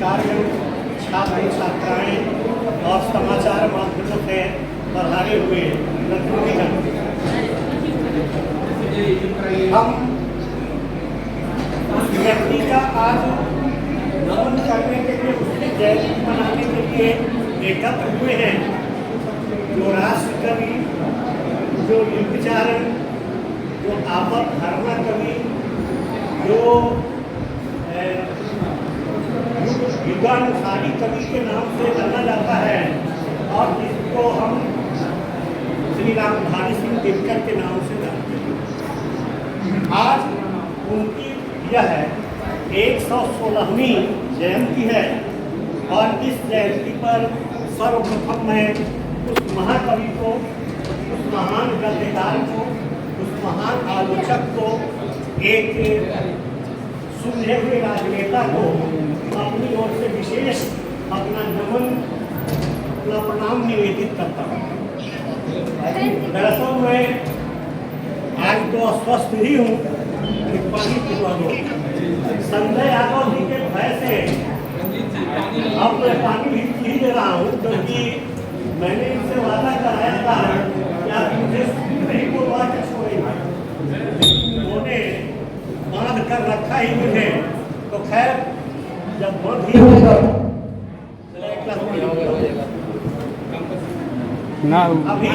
पत्रकारगण, छात्र छात्राएँ और समाचार माध्यमों से पधारे हुए प्रतिनिधिगण, हम उस व्यक्ति का आज नमन करने के लिए, उसकी जयंती मनाने के लिए एकत्र हुए हैं जो राष्ट्र कवि, जो युगचारण, जो आपद धर्मा कवि, जो युगानुसारी कवि के नाम से जाना जाता है और जिसको हम श्री रामधारी सिंह दिनकर के नाम से जानते हैं। आज उनकी यह 116वीं जयंती है और इस जयंती पर सर्वप्रथम मैं उस महाकवि को, उस महान गद्यकार को, उस महान आलोचक को, एक सुलझे हुए राजनेता को अपनी ओर से विशेष अपना नमन, अपना प्रणाम निवेदित करता हूँ। दरअसल मैं आज तो अस्वस्थ ही हूँ, पानी पिलवा दो। संजय यादव जी के भय से अब मैं पानी भी पी दे रहा हूँ, क्योंकि मैंने इनसे वादा कराया था कि आप मुझे नहीं बोलवा के छोड़ेंगे। उन्होंने बांध कर रखा ही मुझे, तो खैर जब बंद ही अभी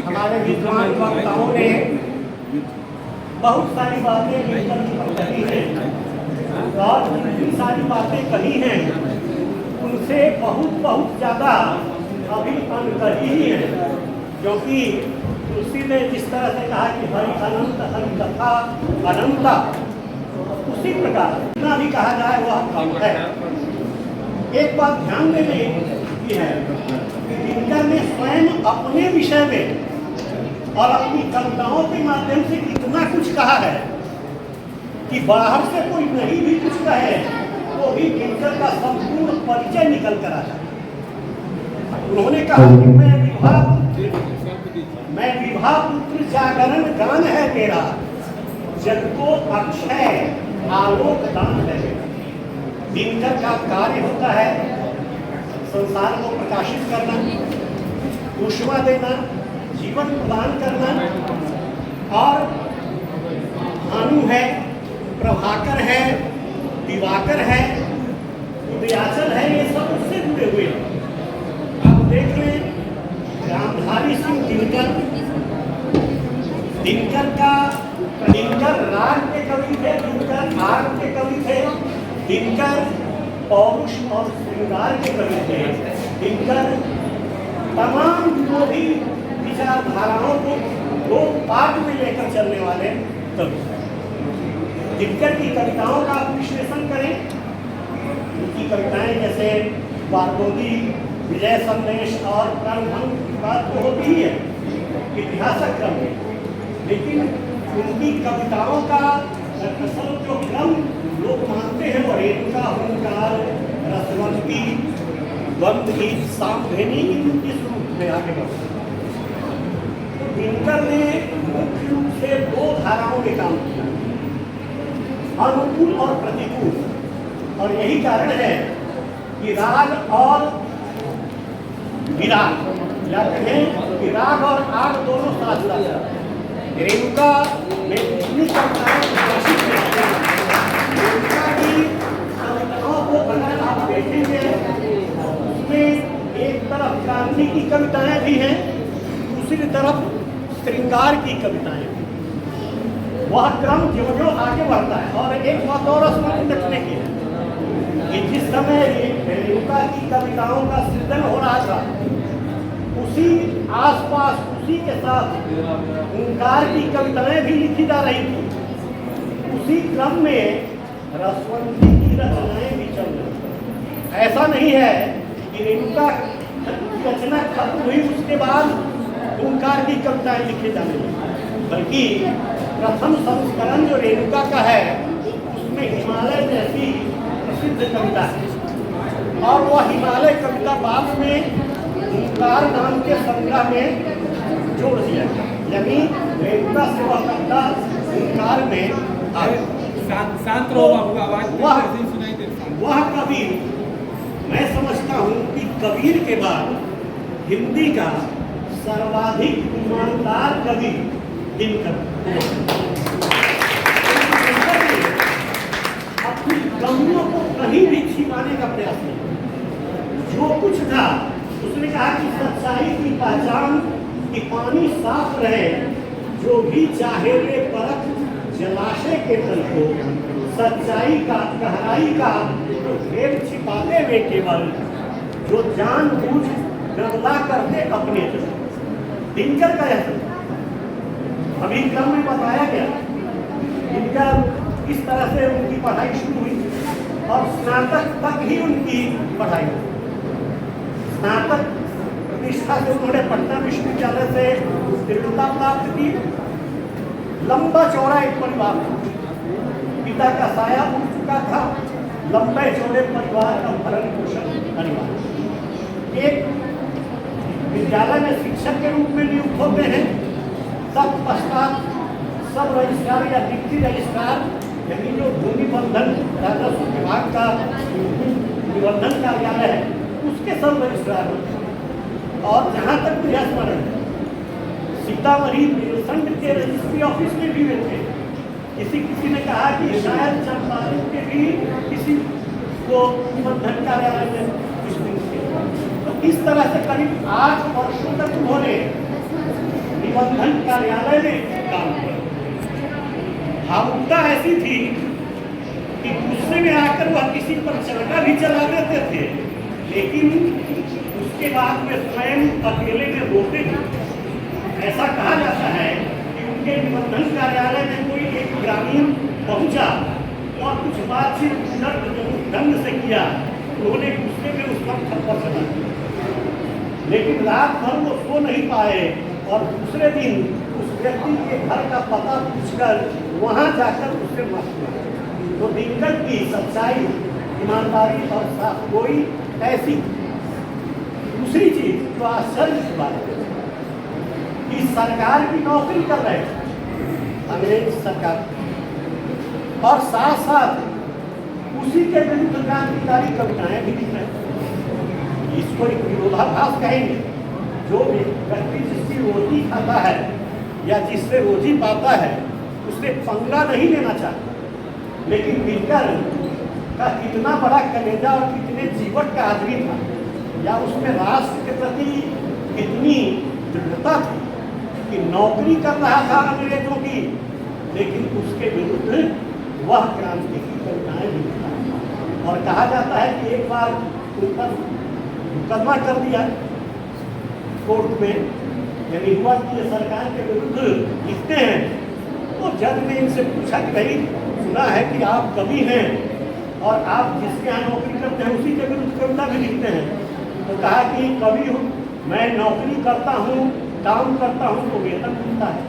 हमारे विद्वान वक्ताओं ने बहुत सारी बातें कही हैं और जितनी सारी बातें कही हैं उनसे बहुत ज़्यादा अभी अनकही ही है, क्योंकि तुलसी ने जिस तरह से कहा कि हरि अनंत हरि कथा अनंता, उसी प्रकार जितना भी कहा जाए वह कम है। एक बात ध्यान देने की है कि दिनकर ने स्वयं अपने विषय में और अपनी कविताओं के माध्यम से इतना कुछ कहा है कि बाहर से कोई नहीं भी कुछ कहे तो भी दिनकर का संपूर्ण परिचय निकल कर आ जाए। उन्होंने कहा कि मैं विभा पुत्र जागरण गान है तेरा, जग को अक्षय आलोक दान है। दिनकर का कार्य होता है संसार को प्रकाशित करना, ऊष्मा देना, जीवन प्रदान करना, और भानु है, प्रभाकर है, दिवाकर है, उदयाचल है, ये सब उससे जुड़े हुए हैं। अब देख लें रामधारी सिंह दिनकर, दिनकर राग के कवि थे, दिनकर आग के कवि थे, दिनकर पौरुष और श्रृंगार के कवि थे, दिनकर तमाम विरोधी विचारधाराओं को दो पाठ में लेकर चलने वाले कवि। दिनकर की कविताओं का विश्लेषण करें, उनकी कविताएं जैसे बारदोदी, विजय संदेश और क्रमभंग की बात तो होती ही है इतिहासक क्रम में, लेकिन उनकी कविताओं का असल जो क्रम लोग मानते हैं वो रेणुका, हुंकार, रसवंती, द्वंद्व गीत, सामधेनी इस रूप में आगे बढ़ते हैं। तो दिनकर ने मुख्य रूप से दो धाराओं में काम किया, अनुकूल और प्रतिकूल, और यही कारण है कि राग और विराग, या कहें कि राग और आग दोनों साथ साथ। रेणुका में इतनी कविताएं प्रकाशित हैं, रेणुका की कविताओं को अगर आप देखेंगे उसमें एक तरफ क्रांति की कविताएं भी हैं, दूसरी तरफ श्रृंगार की कविताएं भी। वह क्रम जो जो आगे बढ़ता है, और एक बात और स्मरण रखने की है कि जिस समय रेणुका की कविताओं का सृजन हो रहा था, उसी आसपास उसी के साथ हुंकार की कविताएं भी लिखी जा रही थी। उसी क्रम में रसवंती की रचनाएं भी चल रही। ऐसा नहीं है कि रेणुका की रचना खत्म हुई उसके बाद हुंकार की कविताएं लिखी जाने लगी, बल्कि प्रथम संस्करण जो रेणुका का है उसमें हिमालय जैसी प्रसिद्ध कविता है, और वह हिमालय कविता बाद में हुंकार नाम के संग्रह में जोड़ दिया गया, यानी रेणुका से वह कविता हुंकार में आ गई। शांत रहो, आवाज सुनाई दे। वह कवि, मैं समझता हूँ कि कबीर के बाद हिंदी का सर्वाधिक ईमानदार कवि दिनकर अपनी कमियों को कहीं भी छिपाने का प्रयास नहीं। जो कुछ था उसने कहा कि सच्चाई की पहचान कि पानी साफ रहे, जो भी चाहे रे परख जलाशय के तल को, सच्चाई का गहराई का तो भेद छिपाते हुए केवल, जो जानबूझ गमला करते अपने दिनकर का यह अभी क्रम में बताया गया। इनका इस तरह से उनकी पढ़ाई शुरू हुई और स्नातक तक ही उनकी पढ़ाई हुई। स्नातक प्रतिष्ठा से उन्होंने पटना विश्वविद्यालय से उत्तीर्णता प्राप्त की। लंबा चौड़ा एक परिवार था, पिता का साया उठ चुका था, लंबे चौड़े परिवार का भरण पोषण अनिवार्य। एक विद्यालय में शिक्षक के रूप में नियुक्त होते हैं, तत्पश्चात सब रजिस्ट्रार या डिप्टी रजिस्ट्रार, यानी जो भूमि बंधन राजस्व विभाग का निबंधन कार्यालय है उसके सब रजिस्ट्रार होते हैं। और जहाँ तक मुझे स्मरण है, सीतामढ़ी मेलखंड के रजिस्ट्री ऑफिस में भी वे थे। किसी ने कहा कि शायद चंपारण के भी किसी को निबंधन कार्यालय में तो इस तरह से करीब 8 वर्षों तक उन्होंने निबंधन कार्यालय में काम किया। भावुकता ऐसी थी कि गुस्से में आकर वह किसी पर चरखा भी चला देते थे, लेकिन उसके बाद में स्वयं अकेले में रोते थे। ऐसा कहा जाता है कि उनके निबंधन कार्यालय में कोई एक ग्रामीण पहुंचा और कुछ बातचीत ढंग से किया, उन्होंने गुस्से में उस पर थप्पड़ चला दिया। लेकिन रात भर वो सो नहीं पाए और दूसरे दिन उस व्यक्ति के घर का पता पूछकर वहां जाकर उससे माफ किया। तो दिनकर की सच्चाई, ईमानदारी और साफगोई ऐसी। दूसरी चीज तो आश्चर्य की बात है कि सरकार की नौकरी कर रहे थे, अंग्रेज सरकार, और साथ साथ उसी के विरुद्ध क्रांतिकारी कविताएं भी लिख रहे थे। इसको एक विरोधाभास कहेंगे। जो व्यक्ति जिसकी रोटी खाता है या जिससे रोजी पाता है उससे पंगा नहीं लेना चाहता, लेकिन दिनकर का कितना बड़ा कलेजा और कितने जीवट का आदमी था, या उसमें राष्ट्र के प्रति कितनी दृढ़ता थी कि नौकरी कर रहा था अंग्रेजों की, लेकिन उसके विरुद्ध वह क्रांति की कविताएं लिखता है। और कहा जाता है कि एक बार उन पर मुकदमा कर दिया कोर्ट में, यानी हुआ कि सरकार के विरुद्ध लिखते हैं। तो जज ने इनसे पूछा कि भाई सुना है कि आप कवि हैं और आप जिसके यहाँ नौकरी करते हैं उसी के विरुद्ध कविता भी लिखते हैं। तो कहा कि कवि हूँ, मैं नौकरी करता हूँ, काम करता हूँ तो वेतन मिलता है,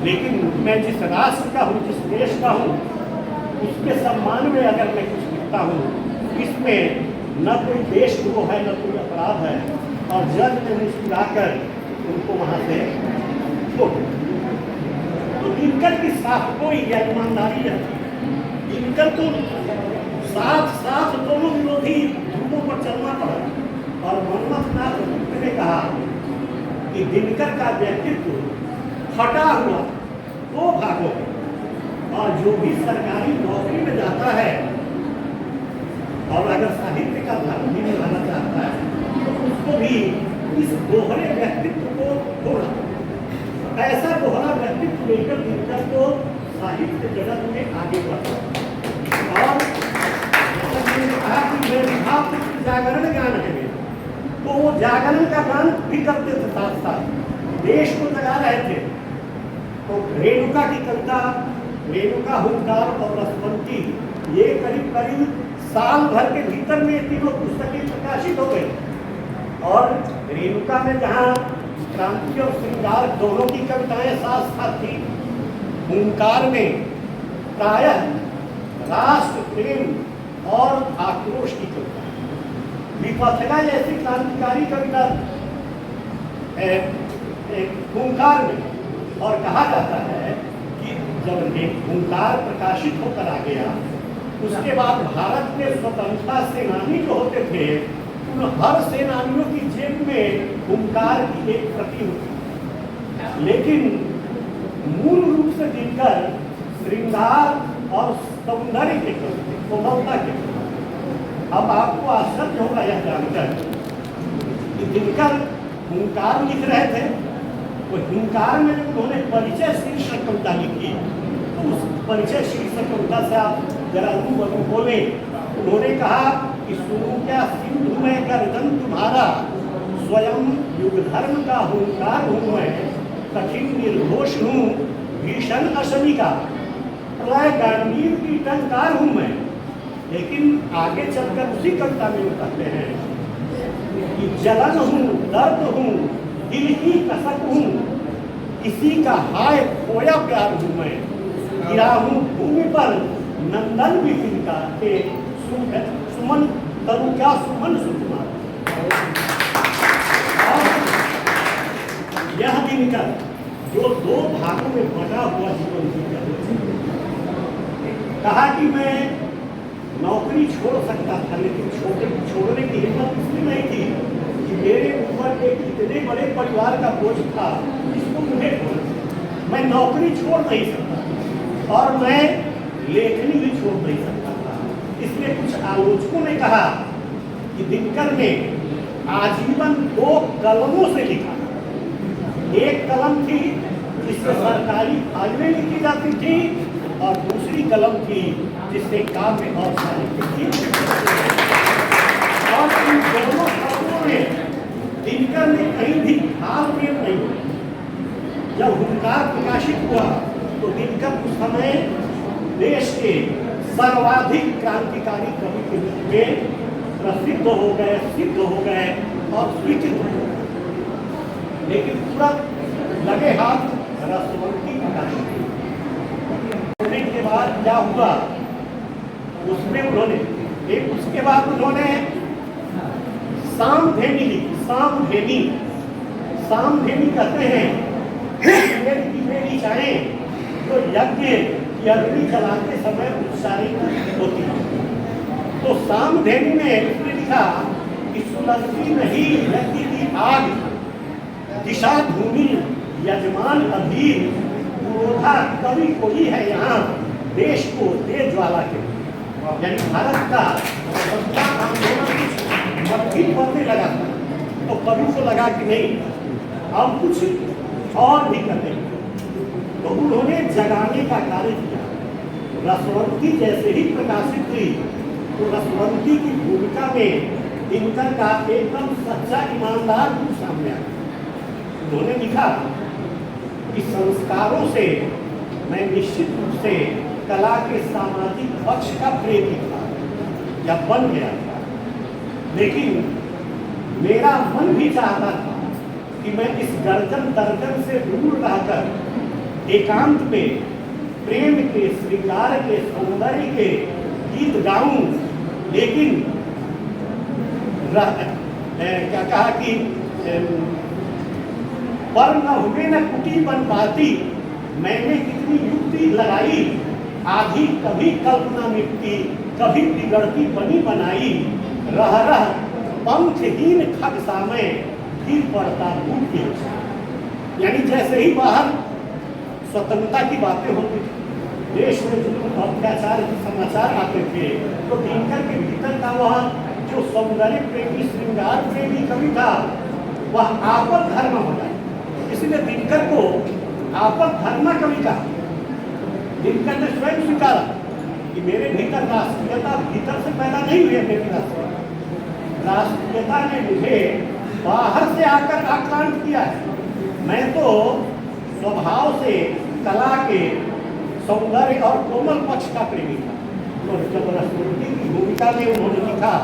लेकिन मैं जिस राष्ट्र का हूँ, जिस देश का हूँ, उसके सम्मान में अगर मैं कुछ लिखता हूँ, इसमें न कोई देशद्रोह है, न कोई अपराध है। और जज ने मुस्कुराकर उनको वहाँ से छोड़ दिया। तो दिनकर की साफगोई या ईमानदारी है। दिनकर तो साथ साथ दोनों विरोधी ध्रुवों पर चलना पड़ा। और मन्मथनाथ ने कहा कि दिनकर का व्यक्तित्व फटा हुआ 2 भागों में, और जो भी सरकारी नौकरी में जाता है और अगर साहित्य का धर्म भी निभाना चाहता है तो उसको भी इस दोहरे व्यक्तित्व को छोड़ा। ऐसा दोहरा व्यक्तित्व लेकर दिनकर को साहित्य जगत में आगे बढ़ा। और कहा कि जागरण गान है मेरा, तो वो जागरण का गान भी करते थे, साथ साथ देश को जगा रहे थे। तो रेणुका की कविता, रेणुका, हुंकार और रसवंती, ये करीब करीब साल भर के भीतर में तीनों पुस्तकें प्रकाशित हो गई। और रेणुका में जहाँ क्रांति और श्रृंगार दोनों की कविताएं साथ साथ थी, हुंकार में प्रायः राष्ट्र प्रेम और आक्रोश की कविता, विपथगा जैसी क्रांतिकारी कविता हुंकार में। और कहा जाता है कि जब हुंकार प्रकाशित होकर आ गया उसके बाद भारत के स्वतंत्रता सेनानी जो होते थे उन हर सेनानियों की जेब में हुंकार की एक प्रति होती, लेकिन मूल रूप से दिनकर श्रृंगार और सौंदर्य के प्रति, कोमलता के प्रति। अब आपको आश्चर्य होगा यह जानकर कि दिनकर हुंकार लिख रहे थे, वो हुंकार में जब उन्होंने परिचय शीर्षक कविता लिखी तो उस परिचय शीर्षक कविता से आप जरा रूबरू बोले। उन्होंने कहा कि सुनो क्या सिंधु में गर्दन तुम्हारा, स्वयं युग धर्म का हुंकार हूँ मैं, कठिन निर्घोष हूँ भीषण अशनि का, प्रलय गंभीर की टंकार हूँ मैं। लेकिन आगे चलकर उसी कविता में वो कहते हैं कि जलन हूँ, दर्द हूँ, दिल की कसक हूँ, किसी का हाय खोया प्यार हूँ मैं, गिरा हूँ भूमि पर नंदन विपिन का के सुमन तनु क्या सुमन सुकुमार। यह दिनकर जो दो भागों में बटा हुआ जीवन जीता, कहा कि मैं नौकरी छोड़ सकता था, लेकिन छोड़ने की हिम्मत इसलिए नहीं थी कि मेरे ऊपर एक इतने बड़े परिवार का बोझ था जिसको मुझे मैं नौकरी छोड़ नहीं सकता और मैं लेखनी भी छोड़ नहीं सकता था। इसलिए कुछ आलोचकों ने कहा कि दिनकर ने आजीवन दो कलमों से लिखा। एक कलम थी जिससे सरकारी फाइलें लिखी जाती थी और दूसरी कलम थी जिससे काव्य और साहित्य की। और इन दोनों कलमों में दिनकर ने कहीं भी भाव प्रेम नहीं हुआ। जब हुंकार प्रकाशित हुआ तो दिनकर उस समय देश के सर्वाधिक क्रांतिकारी कवि के रूप में प्रसिद्ध हो गए, सिद्ध हो गए और स्वीकृत हो गए। लेकिन तुरंत लगे हाथ रसवंती प्रकाशित होने के बाद क्या हुआ, उसमें उन्होंने उसके बाद उन्होंने सामधेनी लिखी। सामधेनी कहते हैं मेरी चाहे तो यज्ञ की अग्नि जलाते समय उत्साहित होती है। तो सामधेनी में उसने लिखा कि सुलगती नहीं यज्ञ की आग, दिशा भूमि यजमान अधीर, क्रोधा कवि कोई है यहाँ, देश को दे ज्वाला के। यानी भारत का आंदोलन मट्टी पड़ने लगा था तो कवि को लगा कि नहीं अब कुछ और भी करने, तो उन्होंने जगाने का कार्य किया। रसवंती जैसे ही प्रकाशित हुई तो रसवंती की भूमिका में दिनकर का एकदम सच्चा ईमानदार रूप सामने आया। उन्होंने लिखा कि संस्कारों से मैं निश्चित रूप से कला के सामाजिक पक्ष का प्रेमी था या बन गया था, लेकिन मेरा मन भी चाहता था कि मैं इस गर्जन तर्जन से दूर रहकर एकांत में प्रेम के, श्रृंगार के, सौंदर्य के गीत गाऊं। लेकिन क्या कहा कि पर न हुए न कुटी बन पाती, मैंने कितनी युक्ति लगाई, आधी कभी कल्पना मिटती, कभी बिगड़ती बनी बनाई, रह रह पंखहीन खग सामे गिर पड़ता भूख के। यानी जैसे ही बाहर स्वतंत्रता की बातें होती थी, देश में जुल्म अत्याचार के समाचार आते थे, तो दिनकर के भीतर का वह जो सौंदर्य प्रेमी, श्रृंगार प्रेमी कवि था, वह आपद धर्म हो जाए। इसलिए दिनकर को आपद धर्म कवि का दिनकर ने स्वयं स्वीकारा कि मेरे भीतर राष्ट्रीयता भीतर से पैदा नहीं हुई है। मेरी राष्ट्रीयता ने मुझे बाहर से आकर आक्रांत किया है। मैं तो स्वभाव से कला के, सौंदर्य और कोमल पक्ष का प्रेमी था। तो जब रसवंती की भूमिका में उन्होंने लिखा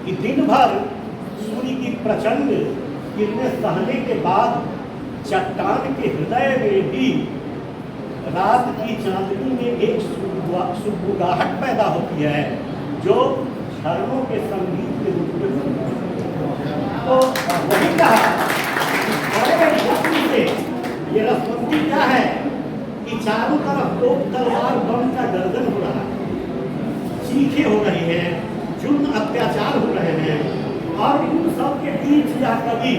कि दिन भर सूर्य की प्रचंड किरणें सहने के बाद चट्टान के हृदय में भी रात की चांदनी में एक सुगबुगाहट पैदा होती है जो झरनों के संगीत के रूप में। तो वही कहा से ये रसवंती क्या है कि चारों तरफ तो तलवार बम का गर्दन हो रहा है, चीखें हो रही हैं, जुल्म अत्याचार हो रहे हैं, और उन सब के बीच यह कवि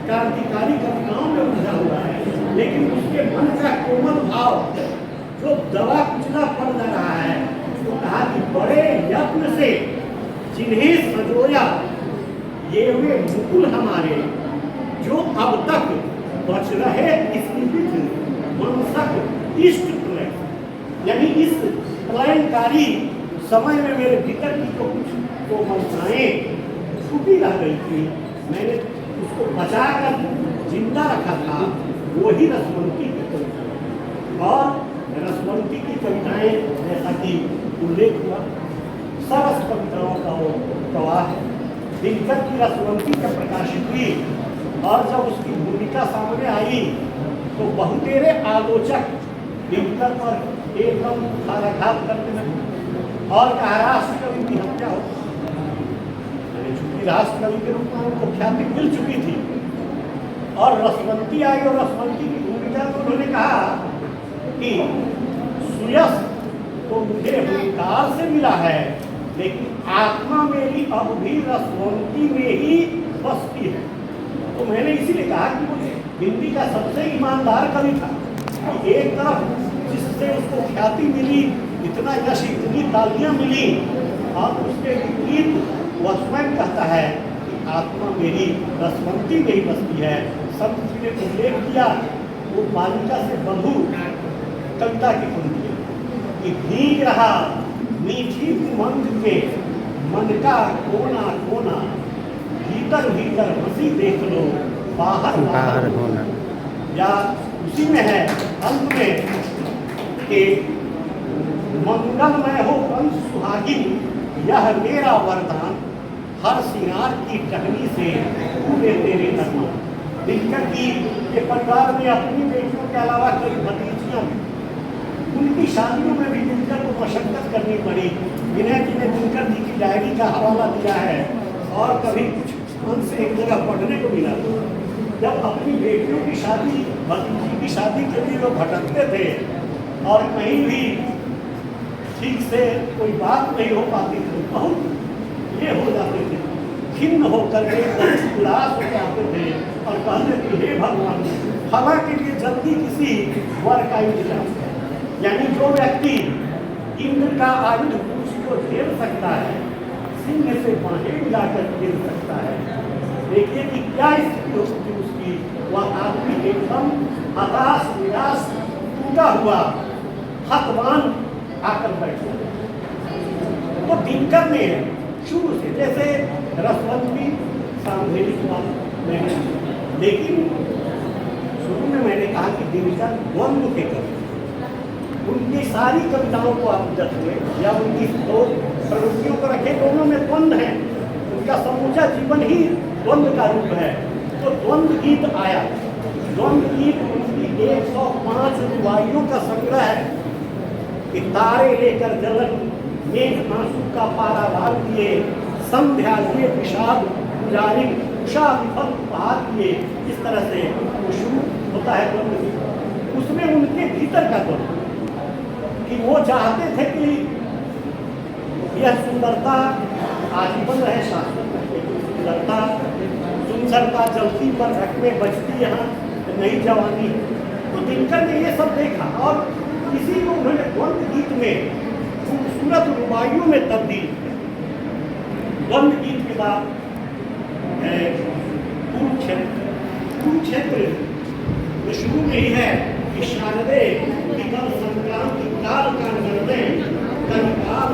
क्रांतिकारी कविताओं में उलझा हुआ है, लेकिन उसके मन का कोमल भाव जो दवा कुचला पड़ जा रहा है, तो कहा कि बड़े यत्न से जिन्हें संजोया ये वे मुकुल हमारे, जो अब तक बच रहे स्मृति मनसक इष्ट प्रलय। यानी इस प्रलयकारी समय में मेरे भीतर की जो कुछ कोमलताएं छूटी रह गई थी, मैंने उसको बचाकर जिंदा रखा था, वही रसवंती की कविता। और रसवंती की कविताएं जैसा कि उल्लेख हुआ, सरस कविताओं का वो प्रवाह है। दिनकर की रसवंती का प्रकाशित हुई, और जब उसकी भूमिका सामने आई तो बहुतेरे आलोचक दिनकर पर एकदम खाराघात करने लगे और कहा राष्ट्र कवि की हत्या हो। चूंकि राष्ट्र कवि के रूप में उनको ख्याति मिल चुकी थी, और रसवंती आई, और रसवंती की भूमिका तो उन्होंने कहा कि सुयश तो मुझे हुंकार से मिला है, लेकिन आत्मा मेरी अब भी रसवंती में ही बसती है। तो मैंने इसीलिए कहा कि वो हिंदी का सबसे ईमानदार कवि था। एक तरफ जिससे उसको ख्याति मिली, इतना यश, इतनी तालियां मिली, और उसके विपरीत वह स्वयं कहता है कि आत्मा मेरी रसवंती में ही बसती है। संत जी ने उल्लेख किया वो बालिका से बधू कविता की पंक्ति कि भीग रहा मीठी उमंग के मन का कोना कोना, भीतर भीतर हंसी देख लो बाहर बाहर होना। या उसी में है अंत में कि मंगलमय हो वंश सुहागिन, यह मेरा वरदान, हर सिंगार की टहनी से पूरे तेरे दरमान। दिनकर की ये परिवार में अपनी बेटियों के अलावा कई भतीजियां, उनकी शादियों में भी दिनकर को मशक्कत करनी पड़ी। विनय जी ने दिनकर जी की डायरी का हवाला दिया है, और कभी कुछ अंश एक जगह पढ़ने को मिला। जब अपनी बेटियों की शादी, भतीजी की शादी के लिए लोग भटकते थे, और कहीं भी ठीक से कोई बात नहीं हो पाती थी, बहुत ये हो जाते थे, खिन्न होकर के उदास हो जाते थे, और कहते थे हे भगवान, हवा के लिए जल्दी किसी वर का इंतजाम करें। यानी जो व्यक्ति इंद्र का आयुध पुरुष को झेल सकता है, सिंह से बाहें मिलाकर खेल सकता है, देखिए कि क्या स्थिति हो सकती उसकी। वह आदमी एकदम हताश, निराश, टूटा हुआ, हतवान आकर बैठा। तो दिनकर ने शुरू से, जैसे रसवंती सांवेलिक बात मैंने, लेकिन शुरू में मैंने कहा कि दिनकर द्वंद्व के कवि, उनकी सारी कविताओं को आप देखें या उनकी दो प्रवृत्तियों को रखें, दोनों में द्वंद्व है। उनका समूचा जीवन ही द्वंद्व का रूप है। तो द्वंद्व गीत आया, द्वंद्व गीत उनकी 105 रुबाइयों का संग्रह है कि तारे लेकर जलन मेघ आंसू का पारावार किए, संध्या लिए विषाद पुजारी उषा विफल उपहार किए। इस तरह से वो शुरू होता है द्वंद्व गीत। उसमें उनके भीतर का द्वंद्व कि वो चाहते थे कि यह सुंदरता आजीवन रहे, शाश्वत रहे। सुंदरता, सुंदरता जलती पर रखने बचती यहाँ नई जवानी। तो दिनकर ने ये सब देखा, और इसी को उन्होंने द्वंद्व गीत में खूबसूरत रुबाइयों में तब्दील किया। द्वंद्व गीत के बाद कुरुक्षेत्र जो शुरू में ही है कि शारदे विकल संक्रांति काल का निर्णय कलिकाल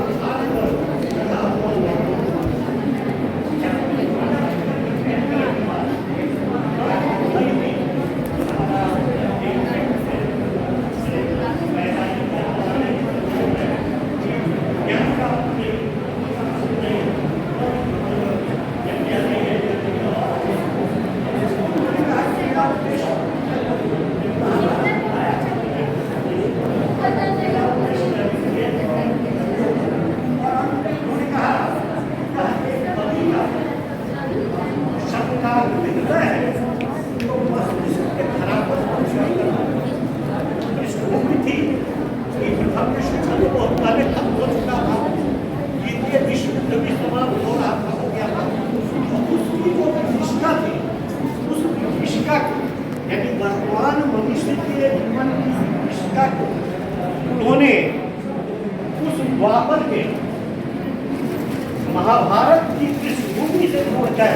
महाभारत की पृष्ठभूमि से जोड़कर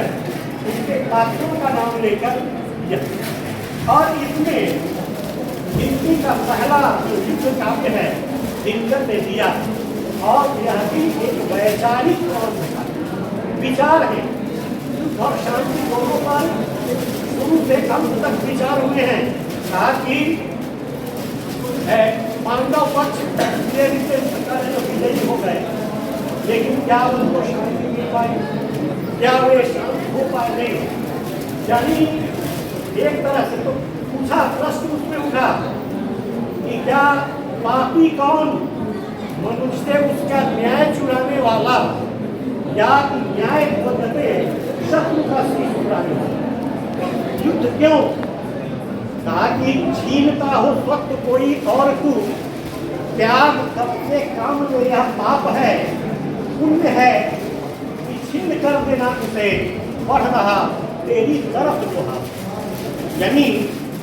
उसके पात्रों का नाम लेकर और इसमें हिंदी का पहला जो युद्ध काव्य है दिनकर ने दिया और यह भी एक वैचारिक विचार है और शांति दोनों पर शुरू से अंत तक विचार हुए हैं। कहा कि पांडव पक्ष विजयी हो गए, लेकिन क्या उनको शांति मिल पाई, क्या वे शांत हो पाए नहीं। यानी एक तरह से तो पूछा, प्रश्न उसमें उठा कि क्या पापी कौन, मनुष्य से उसका न्याय चुराने वाला या न्याय बदलते शत्रु का शीश चुराने वाला। युद्ध क्यों? कहा कि छीनता हो स्वत्व कोई और तू, त्याग सबसे काम में यह पाप है, पुण्य है कि छीन कर देना उसे बढ़ रहा तेरी तरफ जोहा। यानी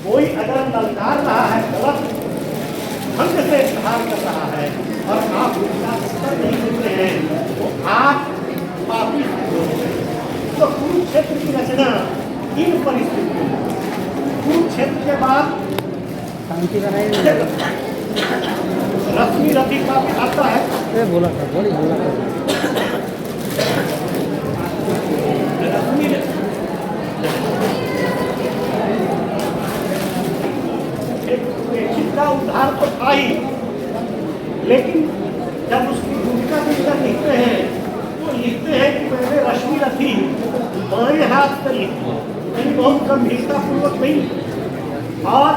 कोई अगर ललकार रहा है, गलत ढंग से व्यवहार कर रहा है और आप उसका उत्तर नहीं देते हैं तो आप पापी हो। तो कुरुक्षेत्र की रचना इन परिस्थितियों में, कुरुक्षेत्र के बाद रश्मि रथी का आता है, बोला था का उद्धार तो था ही, लेकिन जब उसकी भूमिका को लिखते हैं तो लिखते हैं कि मैंने रश्मि रथी बाएं हाथ से लिखी, यानी बहुत गंभीरता पूर्वक नहीं। और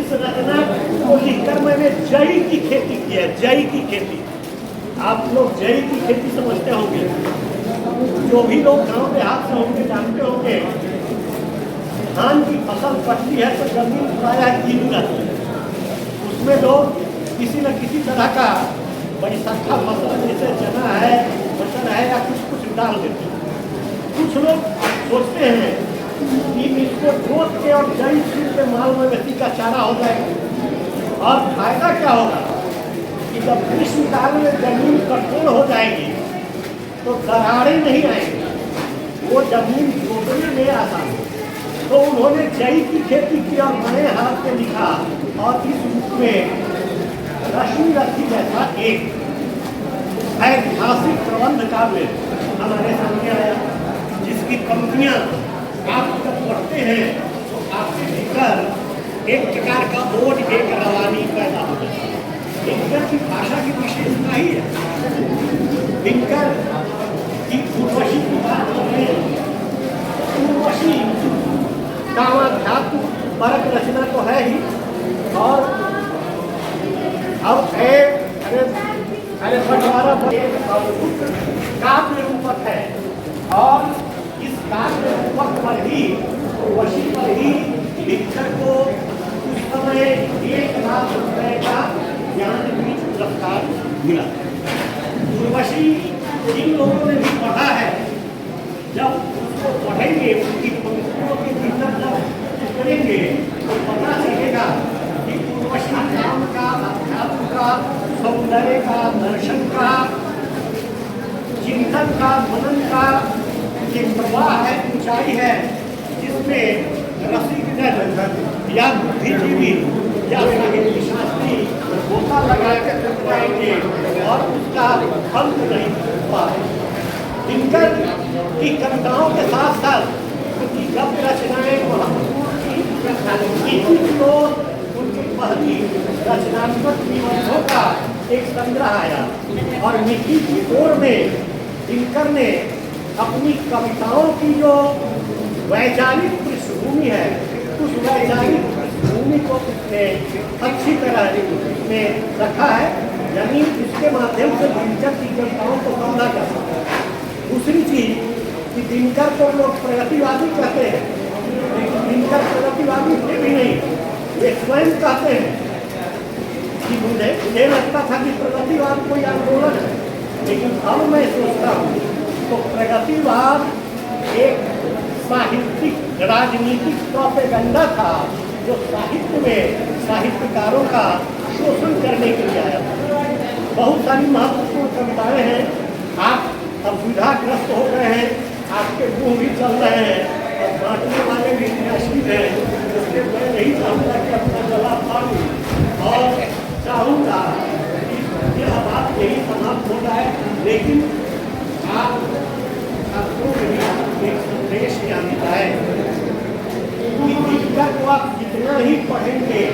इस रचना को लिखकर मैंने जई की खेती की है। जई की खेती, आप लोग जई की खेती समझते होंगे, जो भी लोग गांव देहात से होंगे जानते होंगे। धान की फसल पकती है तो जमीन प्रायः गिर जाती है, उसमें लोग किसी न किसी तरह का बैसाखा फसल जैसे चना है, मटर है या कुछ डाल देते हैं। कुछ लोग सोचते हैं कि इसको जोत के और जई छीन के माल मवेशी का चारा हो जाएगा और फायदा क्या होगा कि जब ग्रीष्म काल में जमीन कठोर हो जाएगी तो दरारें नहीं आएंगी, वो जमीन जोतने में आसान हो। तो उन्होंने जई की खेती की और नए हाथ से लिखा और इस रूप में रश्मि रथी जैसा एक ऐतिहासिक प्रबंध काव्य हमारे सामने आया, जिसकी पंक्तियां आप जब पढ़ते हैं तो आपके भीतर एक प्रकार का ओट, एक रवानी पैदा हो जाता है। दिनकर की भाषा की विशेषता ही है। दिनकर की उर्वशी की बात करें, उर्वशी कामाध्यात्म परक रचना तो है ही, और अब अरे बंटवारा काव्य रूपक है और इस काव्य रूपक पर ही, उर्वशी पर ही दिनकर को उस समय 1,00,000 रुपए का ज्ञानपीठ पुरस्कार मिला। उर्वशी जिन लोगों ने भी पढ़ा है, जब उसको पढ़ेंगे, उसकी पंक्तियों के भीतर जब करेंगे तो पता चलेगा कि उर्वशी नाम का, अध्यात्म का, सौंदर्य का, दर्शन का, चिंतन का, मनन का एक प्रवाह है, ऊंचाई है, जिसमें रसिक या बुद्धिजीवी या साहित्य शास्त्री गोता लगा कर जाएंगे और उसका अंत नहीं हुआ। दिनकर की कविताओं के साथ साथ उनकी गद्य रचनाएं तो उनकी पहली रचनात्मक निबंधों का एक संग्रह आया और मिट्टी की ओर में दिनकर ने अपनी कविताओं की जो वैचारिक पृष्ठभूमि है, उस वैचारिक पृष्ठभूमि को उसने अच्छी तरह में रखा है, यानी इसके माध्यम से दिनकर की कविताओं को समझा जा सकता है। दूसरी चीज कि दिनकर को लोग प्रगतिवादी कहते हैं, लेकिन दिनकर प्रगतिवादी थे भी नहीं, वे स्वयं कहते हैं कि मुझे लगता था कि प्रगतिवाद कोई आंदोलन है, लेकिन अब मैं सोचता हूँ तो प्रगतिवाद एक साहित्यिक राजनीतिक प्रोपेगेंडा था जो साहित्य में साहित्यकारों का शोषण करने के लिए आया था। बहुत सारी महत्वपूर्ण कविताएं हैं, आप अब विधाग्रस्त हो गए हैं, आपके मुंह भी चल रहे हैं और बांटने वाले भी क्रियाशील हैं। इसलिए मैं नहीं चाहूँगा कि अपना गला फाड़ूं और चाहूँगा कि यह बात यही समाप्त हो जाए। लेकिन आप छात्रों के लिए एक संदेश क्या मिलता है कि दीपिका को आप जितना ही पढ़ेंगे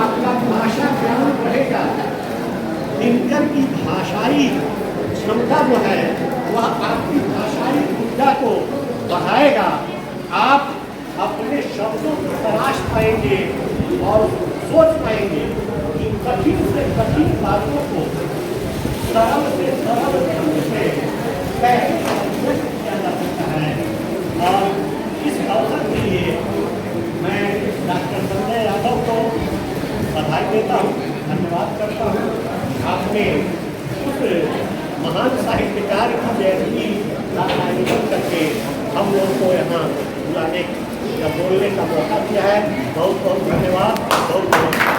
आपका भाषा ज्ञान बढ़ेगा। दिनकर की भाषाई क्षमता जो है वह आपकी भाषाई ऊर्जा को बढ़ाएगा। आप अपने शब्दों की तलाश पाएंगे और सोच पाएंगे कि कठिन से कठिन बातों को सरल से सरल ढंग से कैसे व्यक्त किया जा सकता है। और इस अवसर के लिए मैं डॉक्टर संजय यादव को बधाई देता हूँ, धन्यवाद करता हूँ। आपने उस महान साहित्यकार की जयंती का आयोजन करके हम लोगों को यहाँ बुलाने या बोलने का मौका दिया है। बहुत बहुत धन्यवाद। बहुत बहुत